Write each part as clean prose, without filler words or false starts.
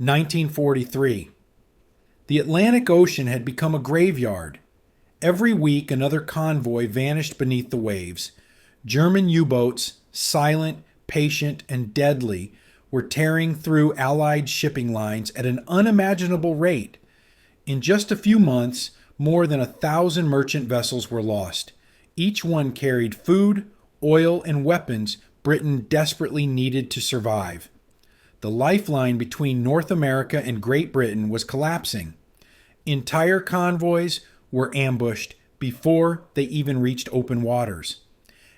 1943. The Atlantic Ocean had become a graveyard. Every week, another convoy vanished beneath the waves. German U-boats, silent, patient, and deadly, were tearing through Allied shipping lines at an unimaginable rate. In just a few months, more than 1,000 merchant vessels were lost. Each one carried food, oil, and weapons Britain desperately needed to survive. The lifeline between North America and Great Britain was collapsing. Entire convoys were ambushed before they even reached open waters.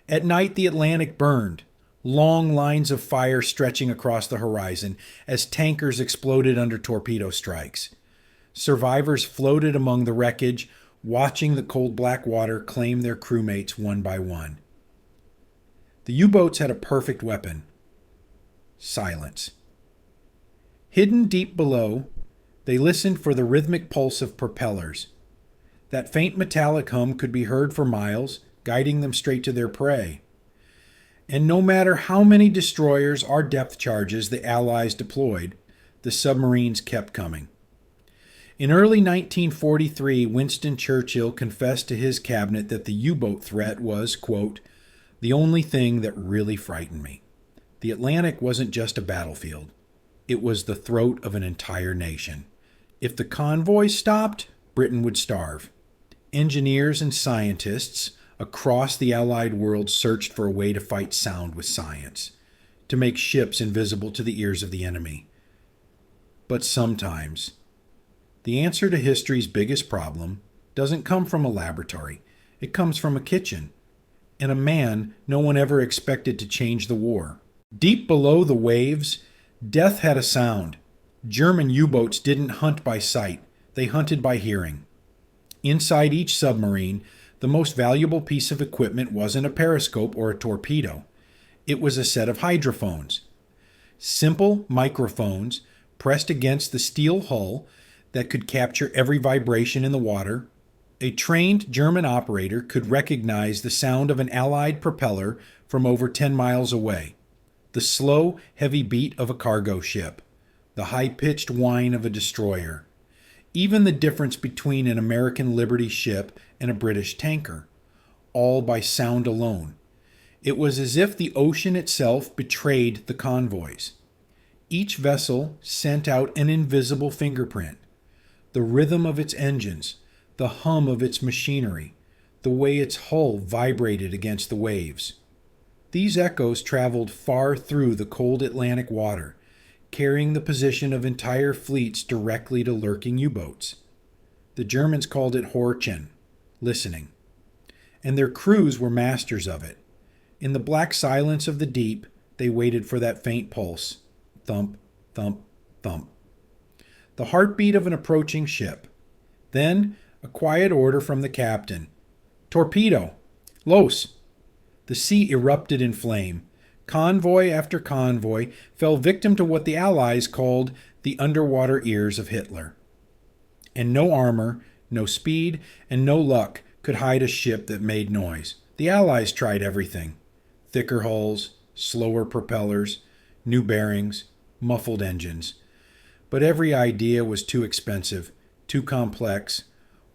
At night, the Atlantic burned, long lines of fire stretching across the horizon as tankers exploded under torpedo strikes. Survivors floated among the wreckage, watching the cold black water claim their crewmates one by one. The U-boats had a perfect weapon: silence. Hidden deep below, they listened for the rhythmic pulse of propellers. That faint metallic hum could be heard for miles, guiding them straight to their prey. And no matter how many destroyers or depth charges the Allies deployed, the submarines kept coming. In early 1943, Winston Churchill confessed to his cabinet that the U-boat threat was, quote, "the only thing that really frightened me." The Atlantic wasn't just a battlefield. It was the throat of an entire nation. If the convoys stopped, Britain would starve. Engineers and scientists across the Allied world searched for a way to fight sound with science, to make ships invisible to the ears of the enemy. But sometimes, the answer to history's biggest problem doesn't come from a laboratory. It comes from a kitchen, and a man no one ever expected to change the war. Deep below the waves, death had a sound. German U-boats didn't hunt by sight. They hunted by hearing. Inside each submarine, the most valuable piece of equipment wasn't a periscope or a torpedo. It was a set of hydrophones. Simple microphones pressed against the steel hull that could capture every vibration in the water. A trained German operator could recognize the sound of an Allied propeller from over 10 miles away, the slow, heavy beat of a cargo ship, the high-pitched whine of a destroyer, even the difference between an American Liberty ship and a British tanker, all by sound alone. It was as if the ocean itself betrayed the convoys. Each vessel sent out an invisible fingerprint, the rhythm of its engines, the hum of its machinery, the way its hull vibrated against the waves. These echoes traveled far through the cold Atlantic water, carrying the position of entire fleets directly to lurking U-boats. The Germans called it Horchen, listening, and their crews were masters of it. In the black silence of the deep, they waited for that faint pulse. Thump, thump, thump. The heartbeat of an approaching ship. Then, a quiet order from the captain. "Torpedo! Los!" The sea erupted in flame. Convoy after convoy fell victim to what the Allies called the underwater ears of Hitler. And no armor, no speed, and no luck could hide a ship that made noise. The Allies tried everything: thicker hulls, slower propellers, new bearings, muffled engines. But every idea was too expensive, too complex,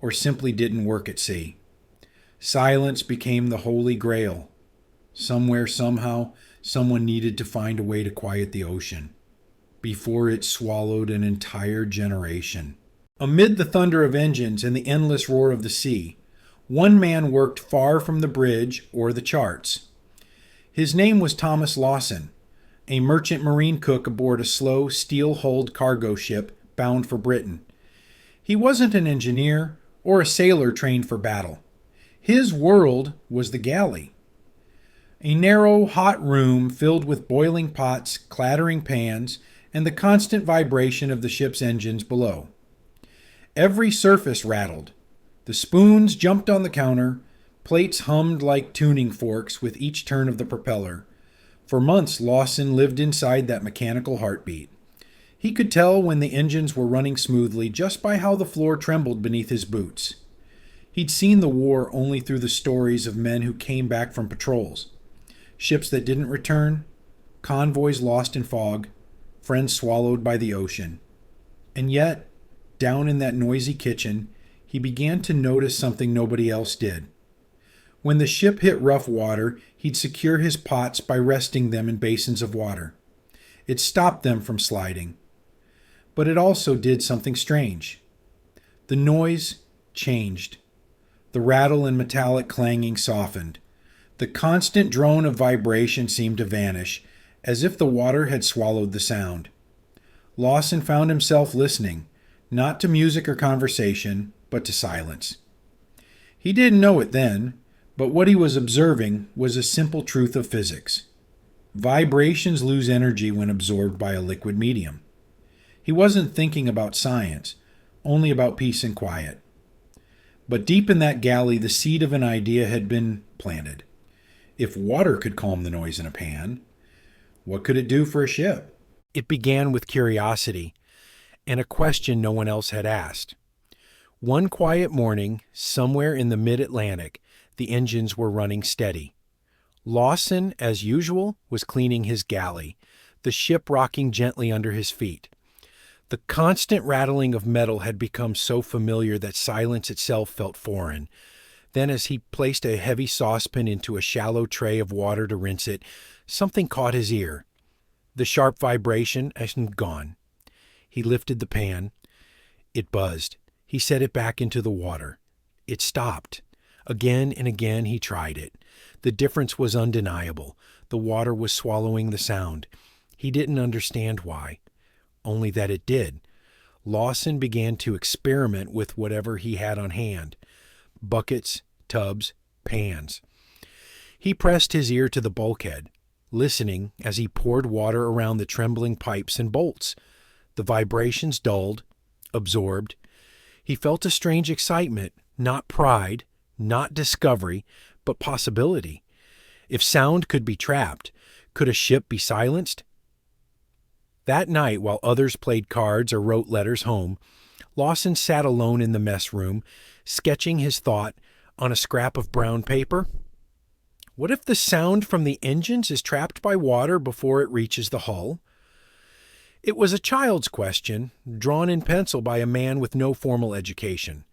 or simply didn't work at sea. Silence became the holy grail. Somewhere, somehow, someone needed to find a way to quiet the ocean before it swallowed an entire generation. Amid the thunder of engines and the endless roar of the sea, one man worked far from the bridge or the charts. His name was Thomas Lawson, a merchant marine cook aboard a slow, steel-hulled cargo ship bound for Britain. He wasn't an engineer or a sailor trained for battle. His world was the galley. A narrow, hot room filled with boiling pots, clattering pans, and the constant vibration of the ship's engines below. Every surface rattled. The spoons jumped on the counter. Plates hummed like tuning forks with each turn of the propeller. For months, Lawson lived inside that mechanical heartbeat. He could tell when the engines were running smoothly just by how the floor trembled beneath his boots. He'd seen the war only through the stories of men who came back from patrols. Ships that didn't return, convoys lost in fog, friends swallowed by the ocean. And yet, down in that noisy kitchen, he began to notice something nobody else did. When the ship hit rough water, he'd secure his pots by resting them in basins of water. It stopped them from sliding. But it also did something strange. The noise changed. The rattle and metallic clanging softened. The constant drone of vibration seemed to vanish, as if the water had swallowed the sound. Lawson found himself listening, not to music or conversation, but to silence. He didn't know it then, but what he was observing was a simple truth of physics. Vibrations lose energy when absorbed by a liquid medium. He wasn't thinking about science, only about peace and quiet. But deep in that galley, the seed of an idea had been planted. If water could calm the noise in a pan, what could it do for a ship? It began with curiosity and a question no one else had asked. One quiet morning, somewhere in the mid-Atlantic, the engines were running steady. Lawson, as usual, was cleaning his galley, the ship rocking gently under his feet. The constant rattling of metal had become so familiar that silence itself felt foreign. Then, as he placed a heavy saucepan into a shallow tray of water to rinse it, something caught his ear. The sharp vibration and gone. He lifted the pan. It buzzed. He set it back into the water. It stopped. Again and again he tried it. The difference was undeniable. The water was swallowing the sound. He didn't understand why, only that it did. Lawson began to experiment with whatever he had on hand. Buckets, tubs, pans. He pressed his ear to the bulkhead, listening as he poured water around the trembling pipes and bolts. The vibrations dulled, absorbed. He felt a strange excitement, not pride, not discovery, but possibility. If sound could be trapped, could a ship be silenced? That night, while others played cards or wrote letters home, Lawson sat alone in the mess room, sketching his thought on a scrap of brown paper. What if the sound from the engines is trapped by water before it reaches the hull? It was a child's question, drawn in pencil by a man with no formal education.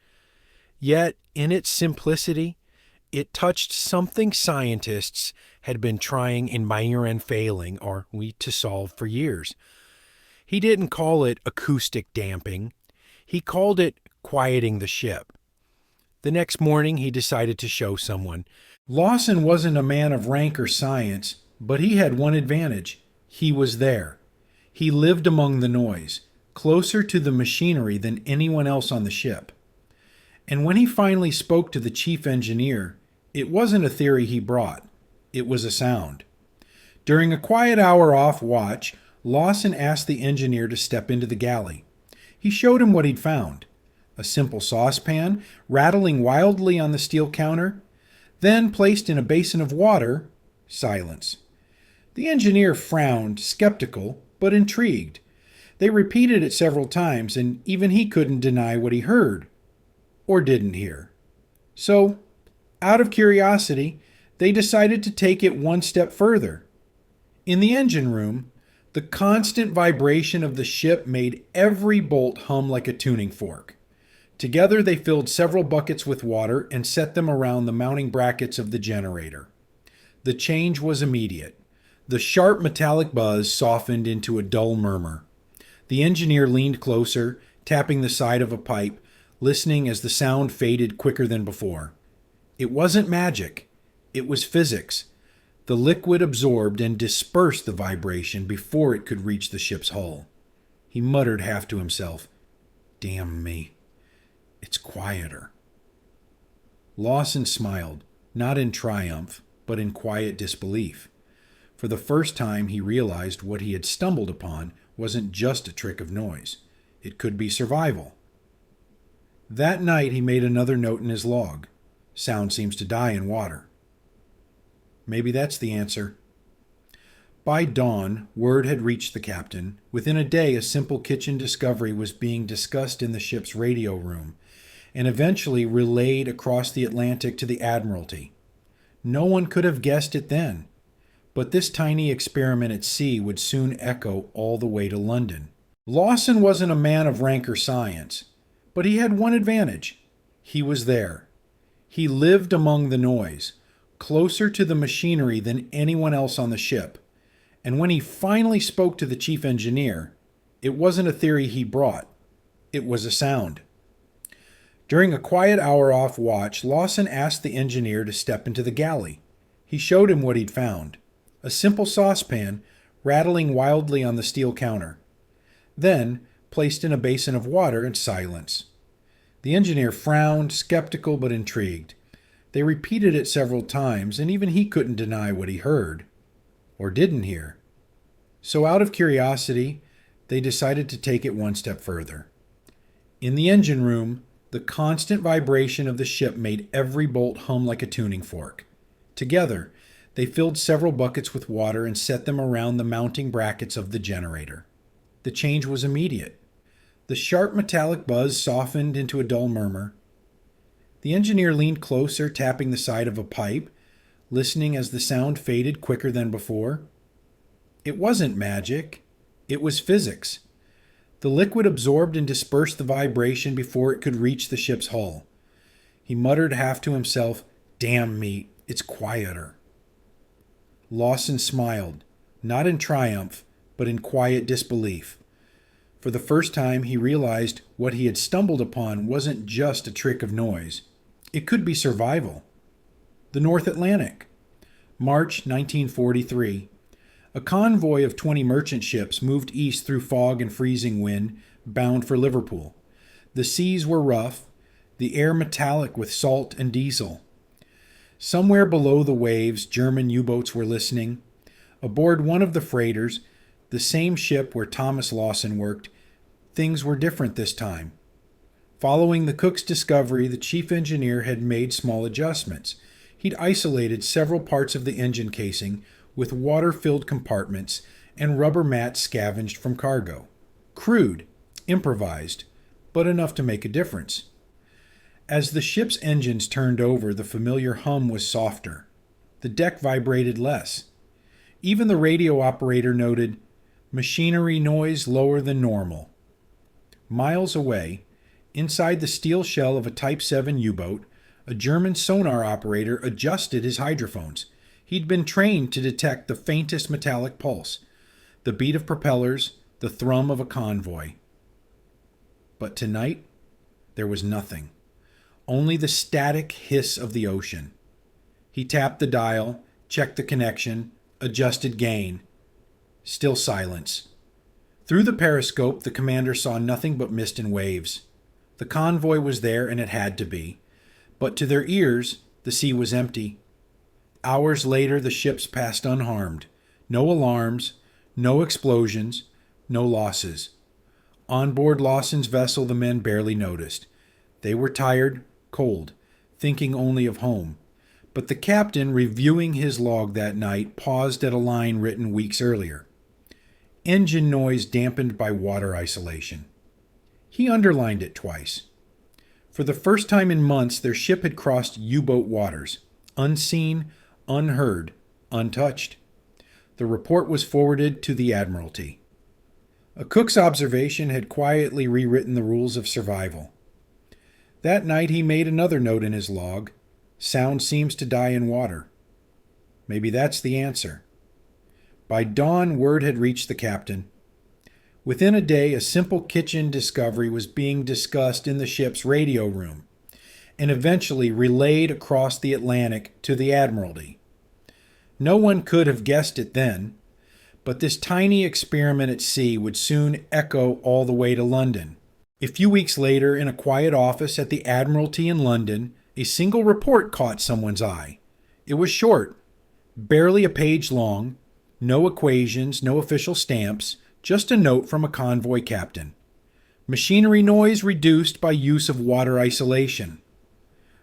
Yet, in its simplicity, it touched something scientists had been trying in minor and failing, or to solve for years. He didn't call it acoustic damping. He called it quieting the ship. The next morning, he decided to show someone. Lawson wasn't a man of rank or science, but he had one advantage. He was there. He lived among the noise, closer to the machinery than anyone else on the ship. And when he finally spoke to the chief engineer, it wasn't a theory he brought. It was a sound. During a quiet hour off watch, Lawson asked the engineer to step into the galley. He showed him what he'd found. A simple saucepan, rattling wildly on the steel counter. Then, placed in a basin of water, silence. The engineer frowned, skeptical, but intrigued. They repeated it several times, and even he couldn't deny what he heard, or didn't hear. So, out of curiosity, they decided to take it one step further. In the engine room, the constant vibration of the ship made every bolt hum like a tuning fork. Together they filled several buckets with water and set them around the mounting brackets of the generator. The change was immediate. The sharp metallic buzz softened into a dull murmur. The engineer leaned closer, tapping the side of a pipe, listening as the sound faded quicker than before. It wasn't magic. It was physics. The liquid absorbed and dispersed the vibration before it could reach the ship's hull. He muttered half to himself, "Damn me. It's quieter." Lawson smiled, not in triumph, but in quiet disbelief. For the first time, he realized what he had stumbled upon wasn't just a trick of noise. It could be survival. That night, he made another note in his log. Sound seems to die in water. Maybe that's the answer. By dawn, word had reached the captain. Within a day, a simple kitchen discovery was being discussed in the ship's radio room, and eventually relayed across the Atlantic to the Admiralty. No one could have guessed it then, but this tiny experiment at sea would soon echo all the way to London. Lawson wasn't a man of rank or science, but he had one advantage. He was there. He lived among the noise, closer to the machinery than anyone else on the ship. And when he finally spoke to the chief engineer, it wasn't a theory he brought. It was a sound. During a quiet hour off watch, Lawson asked the engineer to step into the galley. He showed him what he'd found. A simple saucepan rattling wildly on the steel counter. Then placed in a basin of water in silence. The engineer frowned, skeptical but intrigued. They repeated it several times, and even he couldn't deny what he heard. Or didn't hear. So out of curiosity, they decided to take it one step further. In the engine room, the constant vibration of the ship made every bolt hum like a tuning fork. Together, they filled several buckets with water and set them around the mounting brackets of the generator. The change was immediate. The sharp metallic buzz softened into a dull murmur. The engineer leaned closer, tapping the side of a pipe, listening as the sound faded quicker than before. It wasn't magic. It was physics. The liquid absorbed and dispersed the vibration before it could reach the ship's hull. He muttered half to himself, "Damn me, it's quieter." Lawson smiled, not in triumph, but in quiet disbelief. For the first time, he realized what he had stumbled upon wasn't just a trick of noise. It could be survival. The North Atlantic. March 1943. A convoy of 20 merchant ships moved east through fog and freezing wind, bound for Liverpool. The seas were rough, the air metallic with salt and diesel. Somewhere below the waves, German U-boats were listening. Aboard one of the freighters, the same ship where Thomas Lawson worked, things were different this time. Following the cook's discovery, the chief engineer had made small adjustments. He'd isolated several parts of the engine casing with water-filled compartments and rubber mats scavenged from cargo. Crude, improvised, but enough to make a difference. As the ship's engines turned over, the familiar hum was softer. The deck vibrated less. Even the radio operator noted, "Machinery noise lower than normal." Miles away, inside the steel shell of a Type 7 U-boat, a German sonar operator adjusted his hydrophones. He'd been trained to detect the faintest metallic pulse, the beat of propellers, the thrum of a convoy. But tonight, there was nothing. Only the static hiss of the ocean. He tapped the dial, checked the connection, adjusted gain. Still silence. Through the periscope, the commander saw nothing but mist and waves. The convoy was there, and it had to be. But to their ears, the sea was empty. Hours later, the ships passed unharmed. No alarms, no explosions, no losses. On board Lawson's vessel, the men barely noticed. They were tired, cold, thinking only of home. But the captain, reviewing his log that night, paused at a line written weeks earlier. Engine noise dampened by water isolation. He underlined it twice. For the first time in months, their ship had crossed U-boat waters, unseen, unheard, untouched. The report was forwarded to the Admiralty. A cook's observation had quietly rewritten the rules of survival. That night he made another note in his log. Sound seems to die in water. Maybe that's the answer. By dawn, word had reached the captain. Within a day, a simple kitchen discovery was being discussed in the ship's radio room, and eventually relayed across the Atlantic to the Admiralty. No one could have guessed it then, but this tiny experiment at sea would soon echo all the way to London. A few weeks later, in a quiet office at the Admiralty in London, a single report caught someone's eye. It was short, barely a page long, no equations, no official stamps, just a note from a convoy captain. Machinery noise reduced by use of water isolation.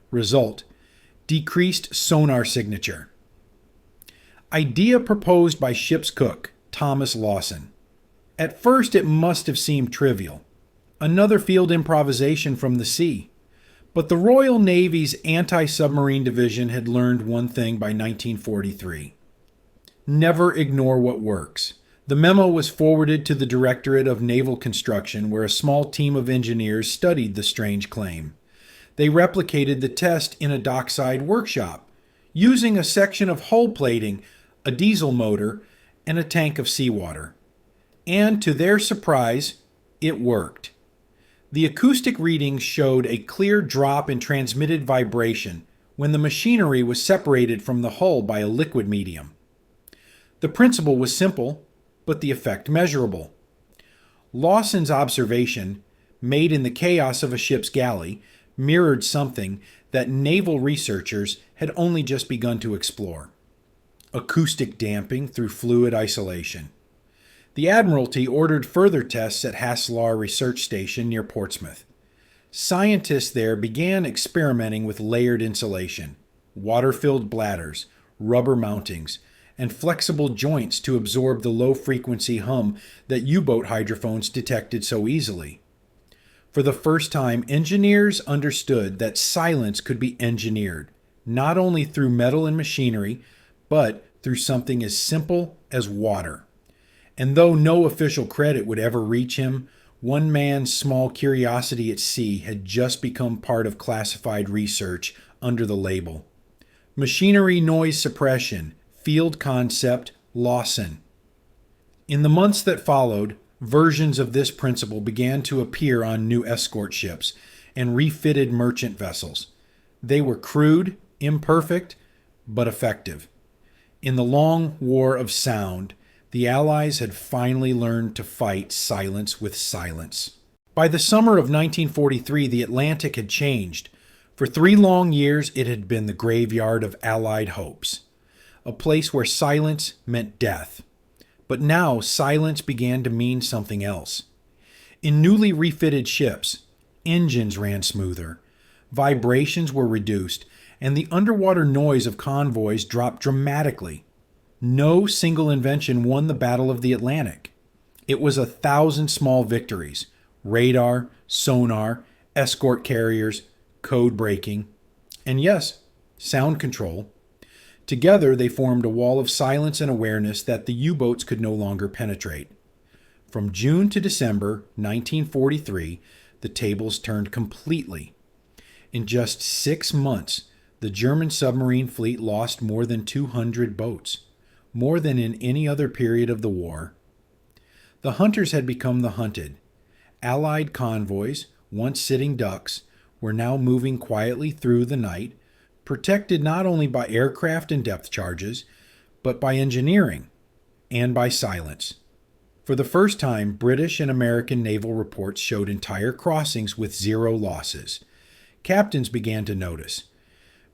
Result: decreased sonar signature. Idea proposed by ship's cook, Thomas Lawson. At first it must have seemed trivial. Another field improvisation from the sea. But the Royal Navy's Anti-Submarine Division had learned one thing by 1943. Never ignore what works. The memo was forwarded to the Directorate of Naval Construction, where a small team of engineers studied the strange claim. They replicated the test in a dockside workshop, using a section of hull plating, a diesel motor, and a tank of seawater. And to their surprise, it worked. The acoustic readings showed a clear drop in transmitted vibration when the machinery was separated from the hull by a liquid medium. The principle was simple, but the effect measurable. Lawson's observation, made in the chaos of a ship's galley, mirrored something that naval researchers had only just begun to explore: acoustic damping through fluid isolation. The Admiralty ordered further tests at Haslar Research Station near Portsmouth. Scientists there began experimenting with layered insulation, water-filled bladders, rubber mountings, and flexible joints to absorb the low-frequency hum that U-boat hydrophones detected so easily. For the first time, engineers understood that silence could be engineered, not only through metal and machinery, but through something as simple as water. And though no official credit would ever reach him, one man's small curiosity at sea had just become part of classified research under the label Machinery Noise Suppression, Field Concept, Lawson. In the months that followed, versions of this principle began to appear on new escort ships and refitted merchant vessels. They were crude, imperfect, but effective. In the long war of sound, the Allies had finally learned to fight silence with silence. By the summer of 1943, the Atlantic had changed. For 3 long years, it had been the graveyard of Allied hopes, a place where silence meant death. But now silence began to mean something else. In newly refitted ships, engines ran smoother, vibrations were reduced, and the underwater noise of convoys dropped dramatically. No single invention won the Battle of the Atlantic. It was 1,000 small victories: radar, sonar, escort carriers, code breaking, and yes, sound control. Together, they formed a wall of silence and awareness that the U-boats could no longer penetrate. From June to December 1943, the tables turned completely. In just 6 months, the German submarine fleet lost more than 200 boats, more than in any other period of the war. The hunters had become the hunted. Allied convoys, once sitting ducks, were now moving quietly through the night, protected not only by aircraft and depth charges, but by engineering and by silence. For the first time, British and American naval reports showed entire crossings with 0 losses. Captains began to notice.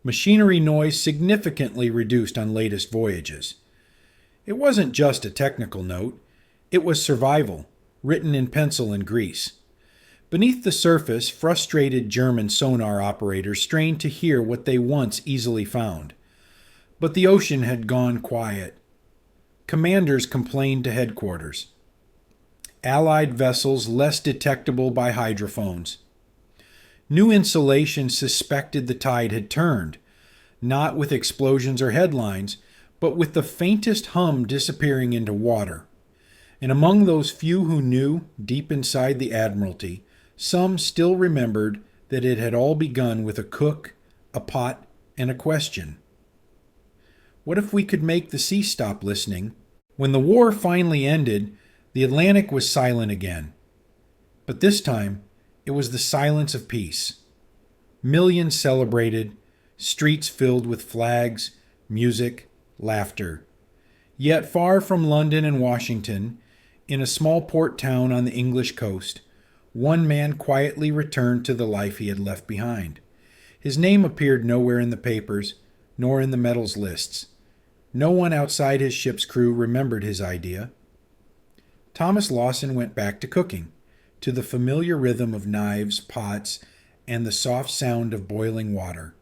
Machinery noise significantly reduced on latest voyages. It wasn't just a technical note. It was survival, written in pencil in grease. Beneath the surface, frustrated German sonar operators strained to hear what they once easily found. But the ocean had gone quiet. Commanders complained to headquarters. Allied vessels less detectable by hydrophones. New insulation suspected the tide had turned, not with explosions or headlines, but with the faintest hum disappearing into water. And among those few who knew, deep inside the Admiralty, some still remembered that it had all begun with a cook, a pot, and a question. What if we could make the sea stop listening? When the war finally ended, the Atlantic was silent again. But this time, it was the silence of peace. Millions celebrated, streets filled with flags, music, laughter. Yet far from London and Washington, in a small port town on the English coast, one man quietly returned to the life he had left behind. His name appeared nowhere in the papers, nor in the medals lists. No one outside his ship's crew remembered his idea. Thomas Lawson went back to cooking, to the familiar rhythm of knives, pots, and the soft sound of boiling water.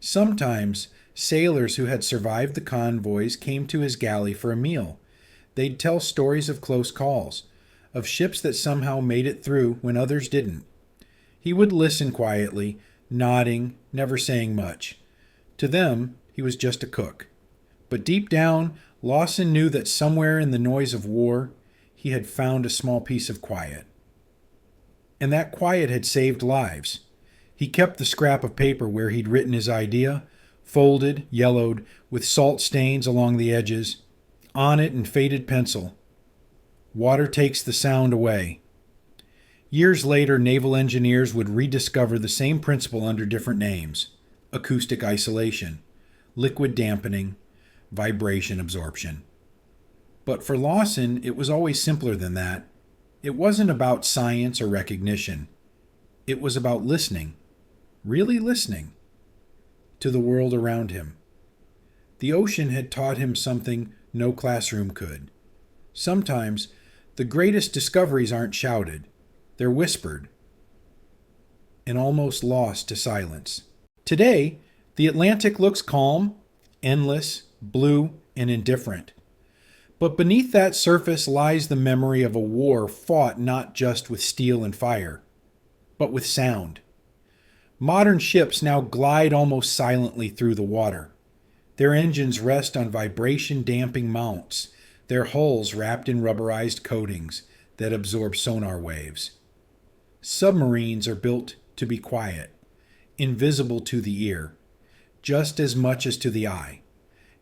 Sometimes, sailors who had survived the convoys came to his galley for a meal. They'd tell stories of close calls, of ships that somehow made it through when others didn't. He would listen quietly, nodding, never saying much. To them, he was just a cook. But deep down, Lawson knew that somewhere in the noise of war, he had found a small piece of quiet. And that quiet had saved lives. He kept the scrap of paper where he'd written his idea, folded, yellowed, with salt stains along the edges. On it in faded pencil, "Water takes the sound away." Years later, naval engineers would rediscover the same principle under different names: acoustic isolation, liquid dampening, vibration absorption. But for Lawson, it was always simpler than that. It wasn't about science or recognition. It was about listening, really listening, to the world around him. The ocean had taught him something no classroom could. Sometimes the greatest discoveries aren't shouted, they're whispered and almost lost to silence. Today, the Atlantic looks calm, endless, blue, and indifferent. But beneath that surface lies the memory of a war fought not just with steel and fire, but with sound. Modern ships now glide almost silently through the water. Their engines rest on vibration-damping mounts, their hulls wrapped in rubberized coatings that absorb sonar waves. Submarines are built to be quiet, invisible to the ear, just as much as to the eye.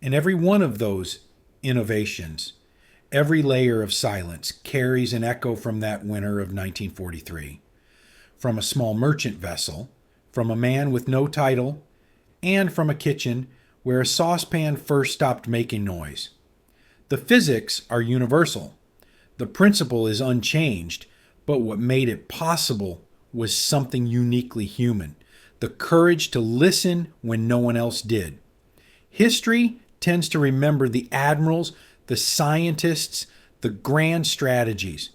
And every one of those innovations, every layer of silence, carries an echo from that winter of 1943. From a small merchant vessel, from a man with no title, and from a kitchen where a saucepan first stopped making noise. The physics are universal. The principle is unchanged, but what made it possible was something uniquely human: the courage to listen when no one else did. History tends to remember the admirals, the scientists, the grand strategies.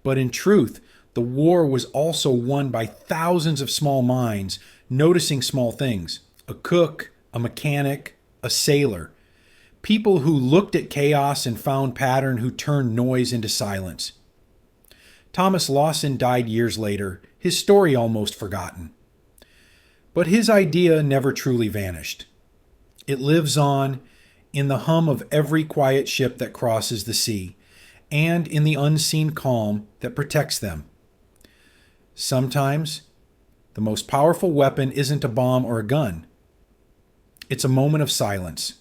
But in truth, the war was also won by thousands of small minds noticing small things: a cook, a mechanic, a sailor. People who looked at chaos and found pattern, who turned noise into silence. Thomas Lawson died years later, his story almost forgotten. But his idea never truly vanished. It lives on in the hum of every quiet ship that crosses the sea, and in the unseen calm that protects them. Sometimes, the most powerful weapon isn't a bomb or a gun. It's a moment of silence.